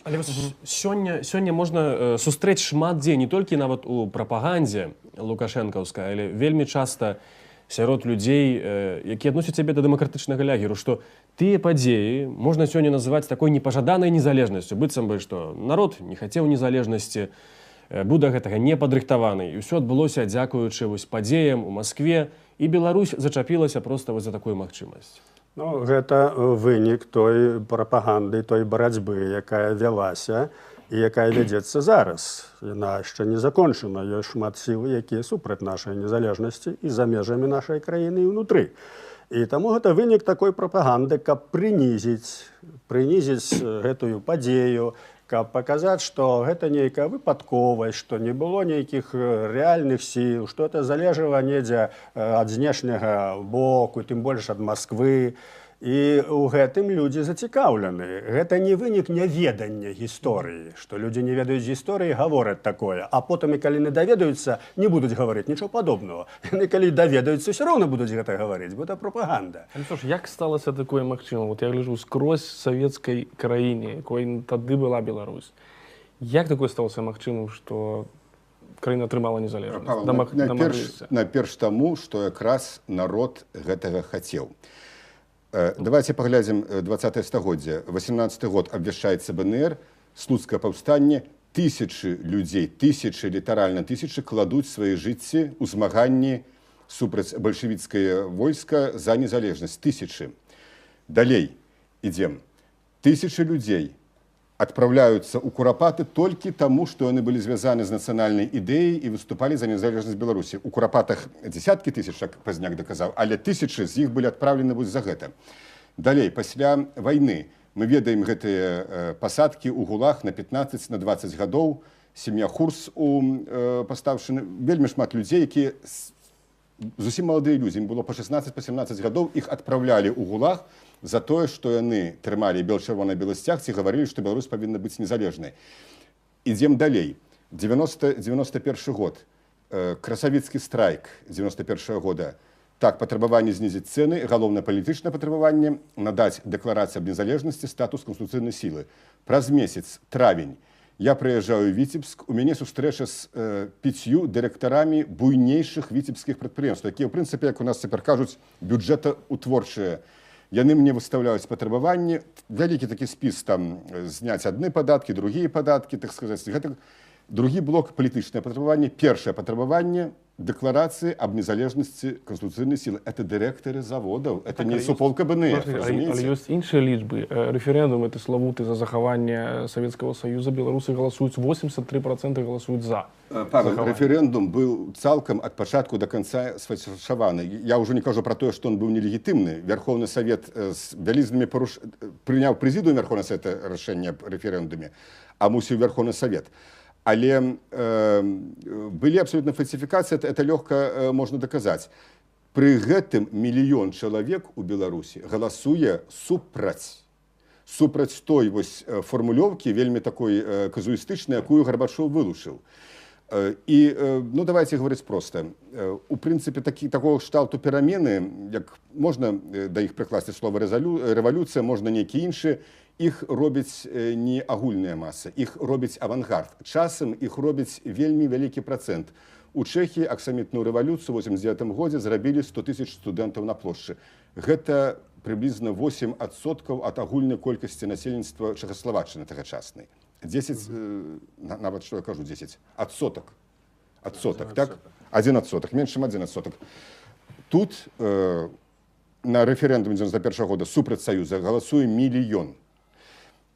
Але сёння можна сустрэць шмат дзе, не толькі нават у прапагандзе лукашэнкаўскай, але вельмі часта сярод людзей, якія адносяць сябе да дэмакратычнага лягеру, што тыя падзеі можна сёння называць такой непажаданай незалежнасцю, быццам бы, што народ не хацеў незалежнасці, быў да гэтага не падрыхтаваны. І ўсё адбылося дзякуючы падзеям у Маскве, і Беларусь зачапілася проста за такую магчымасць. Ну, гэта вынік той прапаганды, той барацьбы, якая вялася і якая вядзецца зараз. Яна яшчэ не закончана. Ёсць шмат сіл, якія супраць нашай незалежнасці і за межамі нашай краіны і ўнутры. І таму гэта вынік такой прапаганды, каб прынізіць гэтую падзею, каб паказаць, што гэта нейкая выпадковасць, што не было нейкіх рэальных сіл, што это залежала недзе ад знешняга боку, тым больш ад Масквы. І ў гэтым людзі зацікаўлены. Гэта не вынік няведання гісторыі, што людзі не ведаюць гісторыі, гавораць такое, а потым, і калі не даведаюцца, не будуць гаварыць нічого падобнага. Яны калі даведаюцца, все роўна будуць гэта гаварыць, бо это прапаганда. Але што ж, як сталася такое магчыма? Вот я гляджу скрозь савецкай краіне, якой тады была Беларусь. Як такое сталася магчымым, што краіна атрымала незалежнасць? Найперш таму, што якраз народ гэтага хацеў. Давайте поглядим 20-е стагоддзе. 18-й год абвяшчаецца БНР, слуцкае паўстанне, тысячы людзей, літаральна тысячы кладуць свае жыцці ў змаганні супраць бальшавіцкае войска за незалежнасць. Тысячы. Далей ідзем. Тысячы людзей адпраўляюцца ў курапаты толькі таму, што яны былі звязаны з нацыянальнай ідэяй і выступалі за незалежнасць Беларусі. У курапатах дзесяткі тысяч, як Пазняк даказаў, але тысячы з іх былі адпраўлены вось за гэта. Далей, пасля вайны мы ведаем гэтыя пасадкі ў гулах на 15, на 20 гадоў, сям'я Хурс пастаўшыны, вельмі шмат людзей, якія зусім маладыя людзі, ім было па 16, па 17 гадоў, іх адпраўлялі ў гулах за тое, што яны трымалі бел-чырвона-белы сцяг ці гаварылі, што Беларусь павінна быць незалежнай. Ідзем далей. 91 год. Красавіцкі страйк 91 года. Так, патрабаванне знізіць цэны, галоўнае палітычнае патрабаванне, надаць дэкларацыю аб незалежнасці, статус канстытуцыйнай сілы. Праз месяц, травень, я прыязджаю ў Віцебск, у мяне сустрэча з 5 дырэктарамі буйнейшых віцебскіх прадпрыемстваў, якія, ў прынцыпе, як у нас цяпер кажуць, бюджэтаўтворчыя. Яны мне выставляюць патрабаванні, вялікі такі спіс, там, зняць адны падаткі, другія падаткі, так сказаць. Гэта другі блок палітычнае патрабаванне. Першае патрабаванне дэкларацыі аб незалежнасці канстытуцыйнай сілы. Это дырэктары заводаў, это не суполка БНР, разумееце? Але ёсць іншыя лічбы. Рэферэндум это славуты за захаванне Савецкага Саюза. Беларусы галасуюць 83% галасуюць за. Павел, рэферэндум быў цалкам ад пачатку да канца сфальсіфікаваны. Я ўжо не кажу пра тое, што он быў нелегітымны. Вярхоўны Савет з вялізнымі прыняў прэзідыум Вярхоўнага Савета рашэнне аб рэферэндуме, а мусіў Вярхоўны Савет. Але былі абсолютна фальсіфікацыі, это лёгка можна даказаць. Пры гэтым мільён чалавек у Беларусі галасуе супраць той вось фармулёўкі, вельмі такой казуістычнай, якую Гарбачоў вылучыў. І, ну, давайте говорить проста. У прынцыпе, такого кшталту перамены, як можна да іх прыкласці слова рэвалюцыя, можна нейкі іншы, іх робіць не агульная маса, іх робіць авангард. Часам іх робіць вельмі вялікі працэнт. У Чэхіі аксамітную рэвалюцыю ў 89 годзе зрабілі 100 000 студэнтаў на плошчы. Гэта прыблізна 8% ад агульнай колькасці насельніцтва Чэхаславаччыны тагачаснай. 10, нават што я кажу, 10. Адсотак, так? 1%, менш чым 1%. Тут на рэферэндуме 91 года супраць Саюза галасуе мільён.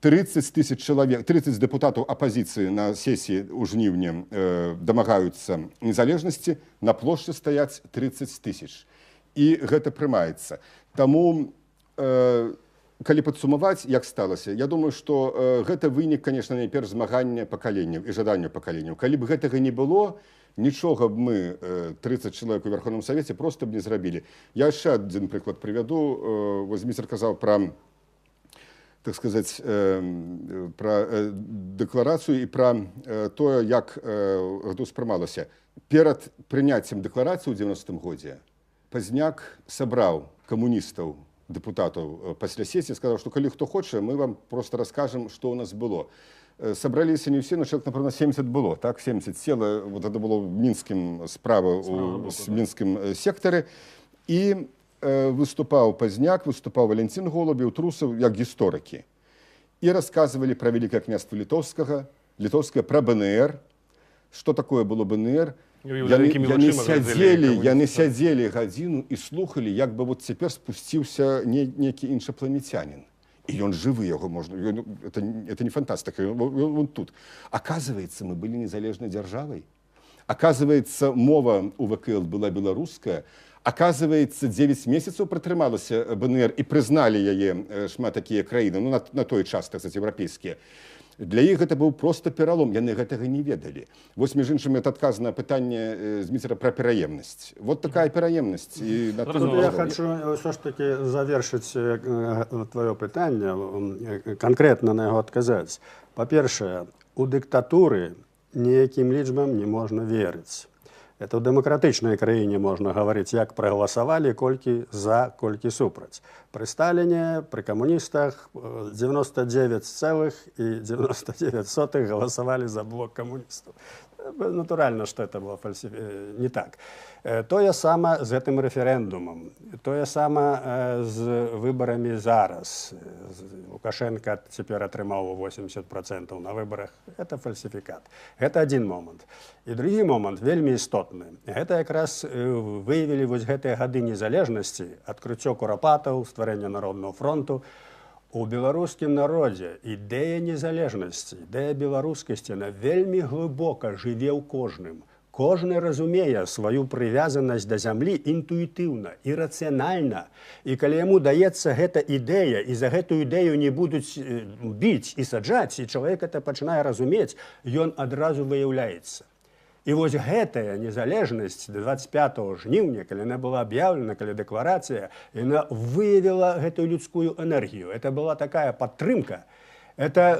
30 000 чалавек, 30 дэпутатаў апазіцыі на сесіі ў жніўні дамагаюцца незалежнасці, на плошчы стаяць 30 000. І гэта прымаецца. Таму, калі падсумаваць, як сталася, я думаю, што гэта вынік, конечно, найперш змагання пакаленняў і жадання пакаленняў. Калі б гэтага не было, нічога б мы, 30 чалавек у Верховным Савеце, проста б не зрабілі. Я яшчэ адзін прыклад прывяду. Возьміцер казаў пра, так сказаць, пра дэкларацыю і пра тое, як гэта ўспрымалася. Перад прыняццем дэкларацыі ў 90-м годзе Пазняк сабраў камуністаў депутатаў пасля сесіі, сказаў, што калі хто хоча, мы вам просто раскажам, што ў нас было. Сабраліся не ўсе, но чалавек, напэўна, 70 было, так, 70 села, вот это было в мінскім справа, у мінскім сектары, і выступаў Пазняк, выступаў Валентин Голубеў, Трусаў, як гісторыкі. І расказвалі пра Вялікае княства літоўскае, пра БНР, што такое было БНР. Яны сядзелі гадзіну і слухалі, як бы вот цяпер спусціўся нейкі іншапланетянін. И он живый, его можно, это не фантастика, он тут. Оказывается, мы были незалежной державой. Оказывается, мова у ВКЛ была белорусская. Оказывается, 9 месяцев протрымалась БНР и признали яе шмат такие краины, ну, на той час, так сказать, европейские. Для іх гэта быў просто пералом, яны гэтага не ведалі. Вось, між іншым, это адказ на пытанне Зміцера пра пераемнасць. Вот такая пераемнасць. Я хочу все ж таки завершыць твоё пытанне, конкретно на яго адказаць. Па-першае, у дыктатуры ніякім лічбам не можна верыць. Это в дэмакратычнай краіне можна гаварыць, як прагаласавалі, колькі за, колькі супраць. Пры Сталіне, пры камуністах 99,99% галасавалі за блок камуністаў. Натуральна, што это было не так. Тое сама з гэтым рэферэндумам, тое сама з выбарамі зараз. Лукашенко цяпер атрымаў 80% на выбарах. Это фальсіфікат. Гэта адзін момант. І другі момант вельмі істотны. Гэта якраз выявілі вось гэтыя гады незалежнасці, адкрыццё курапатаў, стварэння Народнага фронту. У беларускім народзе ідэя незалежнасці, ідэя беларускасці, яна вельмі глыбока жыве ў кожным. Кожны разумее сваю прывязанасць да зямлі інтуітыўна і рацыянальна. І калі яму даецца гэта ідэя, і за гэтую ідэю не будуць біць і саджаць, і чалавек это пачынае разумець, ён адразу выяўляецца. І вось гэтая незалежнасць 25 жніўня, калі яна была аб'яўлена, калі дэкларацыя, яна выявіла гэтую людскую энергію. Это была такая падтрымка. Это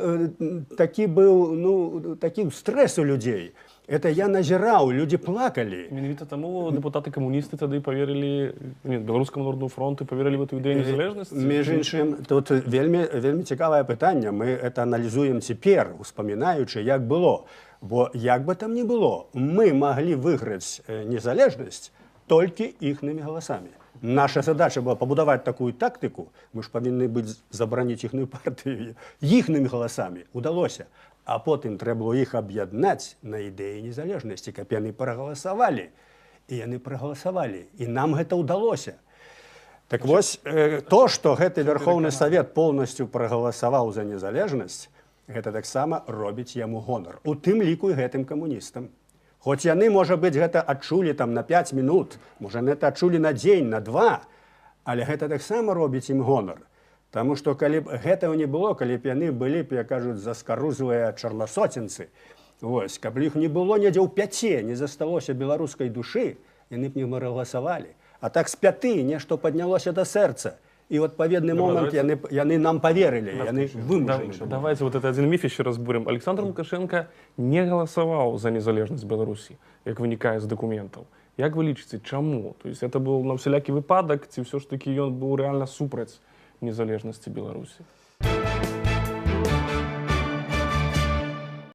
такі быў, такі стрэс у людзей. Это я назіраў, людзі плакалі. Менавіта таму дэпутаты-камуністы тады паверылі, Беларускаму народнаму фронту паверылі в эту ідэю незалежнасці? Між іншым, тут вельмі цікавае пытанне. Мы это аналізуем цяпер, успамінаючы, як было. Бо як бы там ни было, мы могли выиграть незалежность только ихними голосами. Наша задача была побудовать такую тактику, мы же повинны быть забранить ихную партию, ихними голосами удалось. А потом треба было их объединять на идеи незалежности, как они проголосовали. И они проголосовали, и нам это удалось. Так вот, то, что этот Верховный Совет полностью проголосовал за незалежность, гэта таксама робіць яму гонар. У тым ліку і гэтым камуністам. Хоць яны, можа быць, гэта адчулі там на 5 минут, можа, гэта адчулі на дзень, на 2, але гэта таксама робіць ім гонар. Таму што калі б гэтага не было, калі б яны былі б, як кажуць, заскарузлыя чарнасоценцы, вось, каб іх не было недзе ў 5, не засталося беларускай душы, яны б не прагаласавалі. А так з 5 нешта паднялося да сэрца. И вот отповедный момент яны нам поверили, яны вымушаны. Давайте вот этот один миф еще разбурим. Александр Лукашенко не голосовал за незалежность Беларуси, как вынікае з документов. Як вы лічыце, чаму? То есть это был на всякі выпадок, ці все ж таки он был реально супраць незалежности Беларуси?